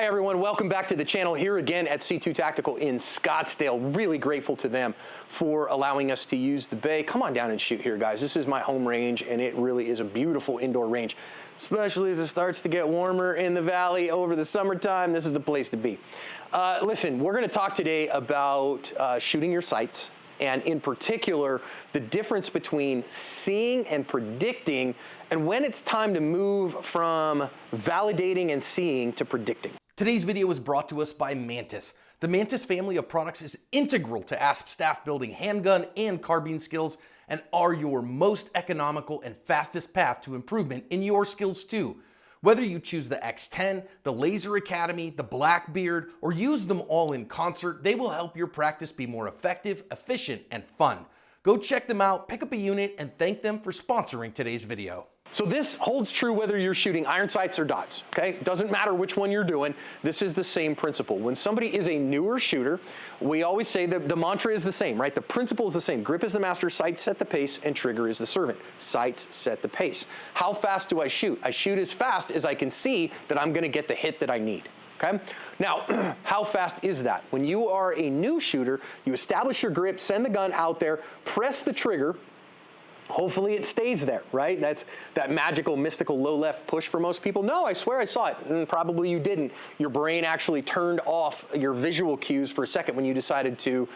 Hi everyone, welcome back to the channel here again at C2 Tactical in Scottsdale. Really grateful to them for allowing us to use the bay. Come on down and shoot here, guys. This is my home range and it really is a beautiful indoor range, especially as it starts to get warmer in the valley over the summertime. This is the place to be. Listen, we're gonna talk today about shooting your sights, and in particular, the difference between seeing and predicting, and when it's time to move from validating and seeing to predicting. Today's video is brought to us by Mantis. The Mantis family of products is integral to ASP staff building handgun and carbine skills and are your most economical and fastest path to improvement in your skills too. Whether you choose the X10, the Laser Academy, the Blackbeard, or use them all in concert, they will help your practice be more effective, efficient, and fun. Go check them out, pick up a unit, and thank them for sponsoring today's video. So this holds true whether you're shooting iron sights or dots, okay? Doesn't matter which one you're doing, this is the same principle. When somebody is a newer shooter, we always say that the mantra is the same, right? The principle is the same. Grip is the master, sights set the pace, and trigger is the servant. Sights set the pace. How fast do I shoot? I shoot as fast as I can see that I'm gonna get the hit that I need. Okay? Now, how fast is that? When you are a new shooter, you establish your grip, send the gun out there, press the trigger. Hopefully it stays there, right? That's that magical, mystical low left push for most people. No, I swear I saw it. Probably you didn't. Your brain actually turned off your visual cues for a second when you decided to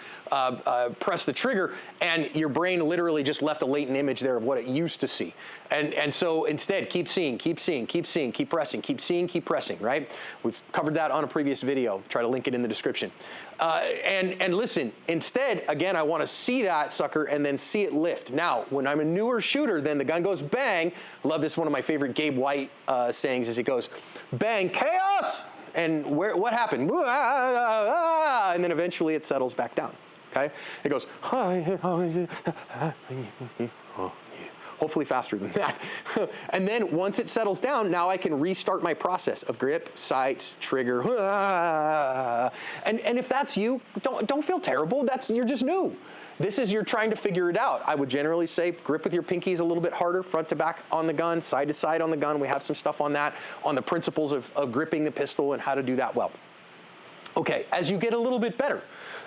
press the trigger, and your brain literally just left a latent image there of what it used to see. And so instead, keep seeing, keep seeing, keep seeing, keep pressing, keep seeing, keep pressing, right? We've covered that on a previous video. Try to link it in the description. And listen, instead, again, I want to see that sucker and then see it lift. Now, when I'm a newer shooter, then the gun goes bang. Love this, one of my favorite Gabe White sayings is it goes, bang, chaos! And what happened? And then eventually it settles back down, okay? It goes, hopefully faster than that. And then once it settles down, now I can restart my process of grip, sights, trigger. And if that's you, don't feel terrible. You're just new. This is you're trying to figure it out. I would generally say grip with your pinkies a little bit harder, front to back on the gun, side to side on the gun. We have some stuff on that, on the principles of gripping the pistol and how to do that well. Okay, as you get a little bit better,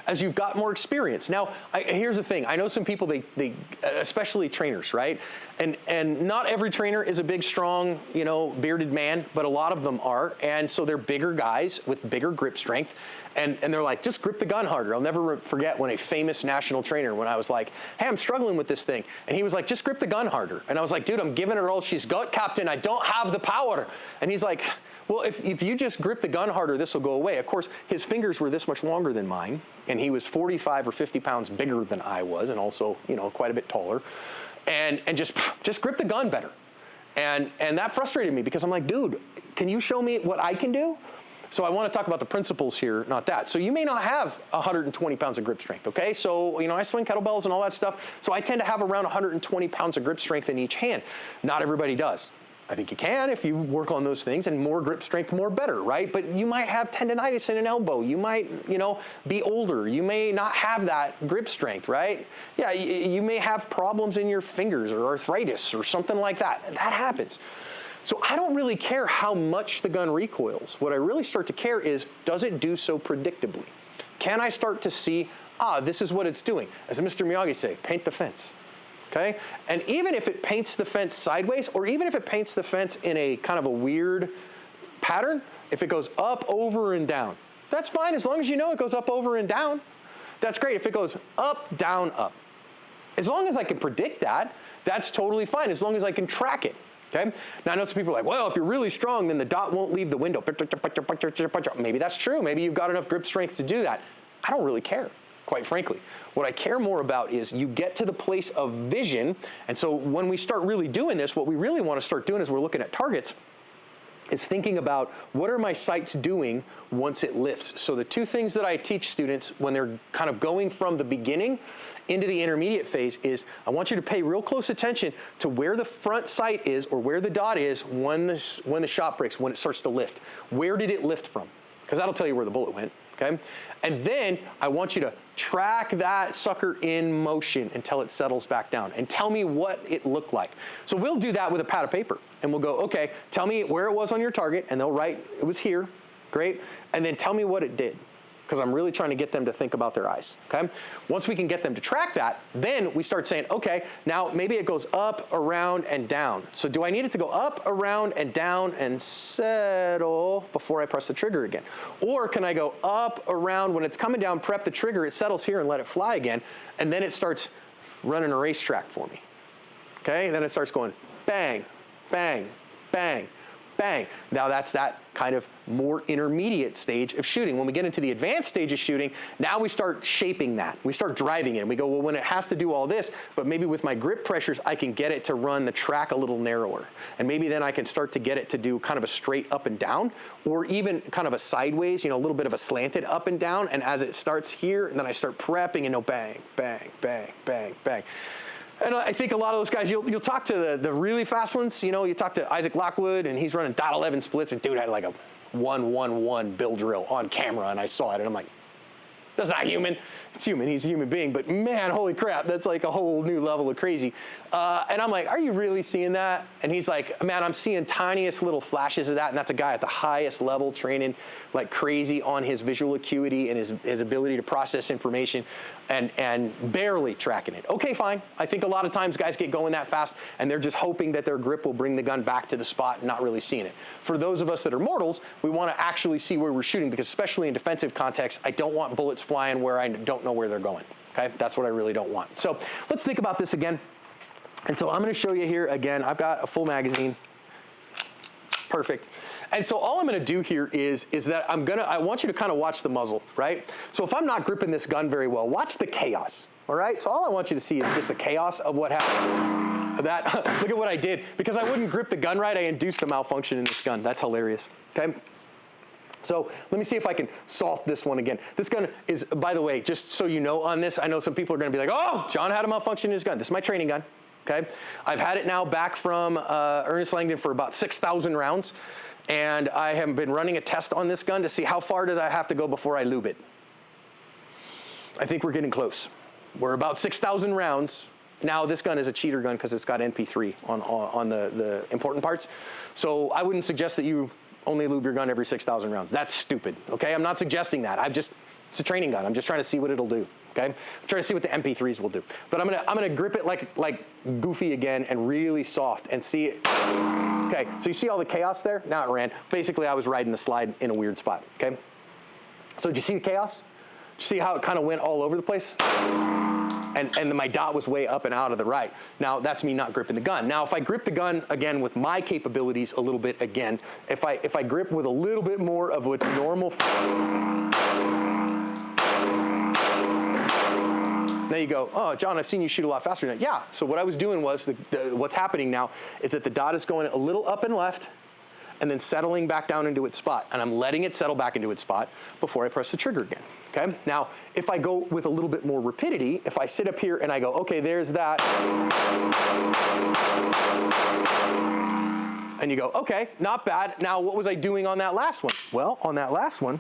as you've got more experience. Now, here's the thing. I know some people, they especially trainers, right? And not every trainer is a big, strong, bearded man, but a lot of them are. And so they're bigger guys with bigger grip strength. And they're like, just grip the gun harder. I'll never forget when a famous national trainer, when I was like, hey, I'm struggling with this thing. And he was like, just grip the gun harder. And I was like, dude, I'm giving her all she's got, Captain. I don't have the power. And he's like, well, if you just grip the gun harder, this will go away. Of course, his fingers were this much longer than mine, and he was 45 or 50 pounds bigger than I was, and also, quite a bit taller. And just grip the gun better. And that frustrated me because I'm like, dude, can you show me what I can do? So I want to talk about the principles here, not that. So you may not have 120 pounds of grip strength, okay? So, I swing kettlebells and all that stuff. So I tend to have around 120 pounds of grip strength in each hand. Not everybody does. I think you can if you work on those things, and more grip strength, more better, right? But you might have tendonitis in an elbow. You might, be older. You may not have that grip strength, right? Yeah, you may have problems in your fingers or arthritis or something like that. That happens. So I don't really care how much the gun recoils. What I really start to care is, does it do so predictably? Can I start to see, this is what it's doing? As Mr. Miyagi say, paint the fence. Okay? And even if it paints the fence sideways, or even if it paints the fence in a kind of a weird pattern, if it goes up, over, and down, that's fine as long as you know it goes up, over, and down. That's great if it goes up, down, up. As long as I can predict that, that's totally fine, as long as I can track it. Okay? Now I know some people are like, well, if you're really strong, then the dot won't leave the window. Maybe that's true. Maybe you've got enough grip strength to do that. I don't really care, quite frankly. What I care more about is you get to the place of vision. And so when we start really doing this, what we really want to start doing as we're looking at targets is thinking about what are my sights doing once it lifts. So the two things that I teach students when they're kind of going from the beginning into the intermediate phase is I want you to pay real close attention to where the front sight is or where the dot is when the shot breaks, when it starts to lift. Where did it lift from? Because that'll tell you where the bullet went. Okay? And then I want you to track that sucker in motion until it settles back down and tell me what it looked like. So we'll do that with a pad of paper and we'll go, okay, tell me where it was on your target, and they'll write, it was here. Great. And then tell me what it did, because I'm really trying to get them to think about their eyes, okay? Once we can get them to track that, then we start saying, okay, now maybe it goes up, around, and down. So do I need it to go up, around, and down and settle before I press the trigger again? Or can I go up, around, when it's coming down, prep the trigger, it settles here and let it fly again, and then it starts running a racetrack for me, okay? Then it starts going bang, bang, bang, bang. Now that's that kind of more intermediate stage of shooting. When we get into the advanced stage of shooting, now we start shaping that. We start driving it. And we go, well, when it has to do all this, but maybe with my grip pressures, I can get it to run the track a little narrower. And maybe then I can start to get it to do kind of a straight up and down, or even kind of a sideways, a little bit of a slanted up and down. And as it starts here, and then I start prepping and bang, bang, bang, bang, bang. And I think a lot of those guys, you'll talk to the really fast ones. You talk to Isaac Lockwood, and he's running .11 splits, and dude had like a 1-1-1 bill drill on camera, and I saw it, and I'm like, that's not human. It's human. He's a human being. But man, holy crap, that's like a whole new level of crazy. And I'm like, are you really seeing that? And he's like, man, I'm seeing tiniest little flashes of that. And that's a guy at the highest level training like crazy on his visual acuity and his ability to process information and barely tracking it. Okay, fine. I think a lot of times guys get going that fast and they're just hoping that their grip will bring the gun back to the spot and not really seeing it. For those of us that are mortals, we want to actually see where we're shooting, because especially in defensive context, I don't want bullets flying where I don't know where they're going. Okay, that's what I really don't want. So let's think about this again. And so I'm going to show you here again. I've got a full magazine. Perfect. And so all I'm going to do here is that I want you to kind of watch the muzzle, right? So if I'm not gripping this gun very well, watch the chaos. All right. So all I want you to see is just the chaos of what happened. Look at what I did. Because I wouldn't grip the gun right, I induced a malfunction in this gun. That's hilarious. Okay. So let me see if I can solve this one again. This gun is, by the way, just so you know on this, I know some people are going to be like, oh, John had a malfunction in his gun. This is my training gun. Okay, I've had it now back from Ernest Langdon for about 6,000 rounds, and I have been running a test on this gun to see how far does I have to go before I lube it. I think we're getting close. We're about 6,000 rounds. Now this gun is a cheater gun because it's got NP3 on the important parts. So I wouldn't suggest that you only lube your gun every 6,000 rounds. That's stupid, okay? I'm not suggesting that. It's a training gun. I'm just trying to see what it'll do. Okay, I'm trying to see what the MP3s will do. But I'm gonna grip it like goofy again and really soft and see it. Okay, so you see all the chaos there? Now it ran. Basically, I was riding the slide in a weird spot. Okay, so did you see the chaos? Did you see how it kind of went all over the place? And my dot was way up and out of the right. Now that's me not gripping the gun. Now if I grip the gun again with my capabilities a little bit again, if I grip with a little bit more of what's normal. Now you go, oh, John, I've seen you shoot a lot faster than that. Yeah, so what I was doing was, what's happening now is that the dot is going a little up and left and then settling back down into its spot. And I'm letting it settle back into its spot before I press the trigger again, okay? Now, if I go with a little bit more rapidity, if I sit up here and I go, okay, there's that. And you go, okay, not bad. Now, what was I doing on that last one? Well, on that last one,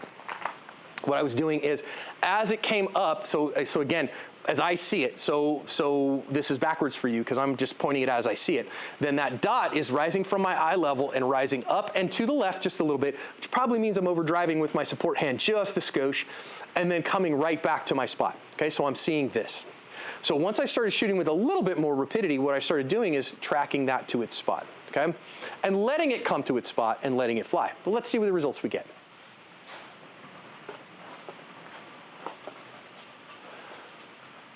what I was doing is, as it came up, so again, as I see it, so this is backwards for you because I'm just pointing it as I see it, then that dot is rising from my eye level and rising up and to the left just a little bit, which probably means I'm overdriving with my support hand just a skosh, and then coming right back to my spot. Okay, so I'm seeing this. So once I started shooting with a little bit more rapidity, what I started doing is tracking that to its spot, okay? And letting it come to its spot and letting it fly. But let's see what the results we get.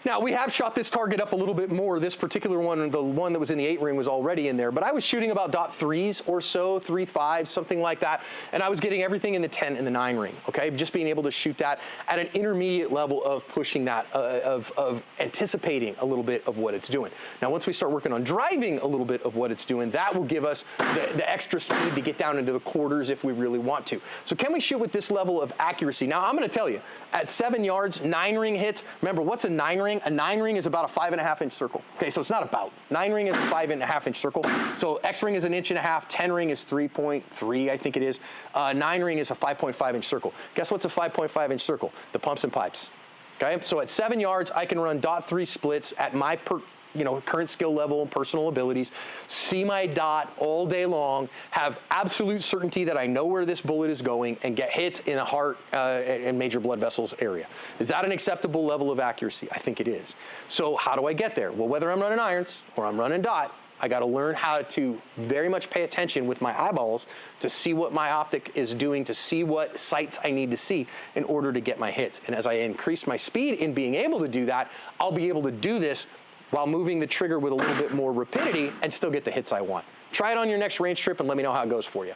Now, we have shot this target up a little bit more. This particular one, the one that was in the 8 ring, was already in there. But I was shooting about .3s or so, 3.5, something like that. And I was getting everything in the 10 and the 9 ring, okay? Just being able to shoot that at an intermediate level of pushing that, of anticipating a little bit of what it's doing. Now, once we start working on driving a little bit of what it's doing, that will give us the extra speed to get down into the quarters if we really want to. So can we shoot with this level of accuracy? Now, I'm going to tell you, at 7 yards, 9 ring hits. Remember, what's a 9 ring? A 9 ring is about a 5.5 inch circle. Okay, so it's not about. 9 ring is a 5.5 inch circle. So X ring is 1.5 inches. 10 ring is 3.3, I think it is. 9 ring is a 5.5 inch circle. Guess what's a 5.5 inch circle? The pumps and pipes. Okay, so at 7 yards, I can run .3 splits at my current skill level and personal abilities, see my dot all day long, have absolute certainty that I know where this bullet is going, and get hits in a heart and major blood vessels area. Is that an acceptable level of accuracy? I think it is. So how do I get there? Well, whether I'm running irons or I'm running dot, I got to learn how to very much pay attention with my eyeballs to see what my optic is doing, to see what sights I need to see in order to get my hits. And as I increase my speed in being able to do that, I'll be able to do this while moving the trigger with a little bit more rapidity and still get the hits I want. Try it on your next range trip and let me know how it goes for you.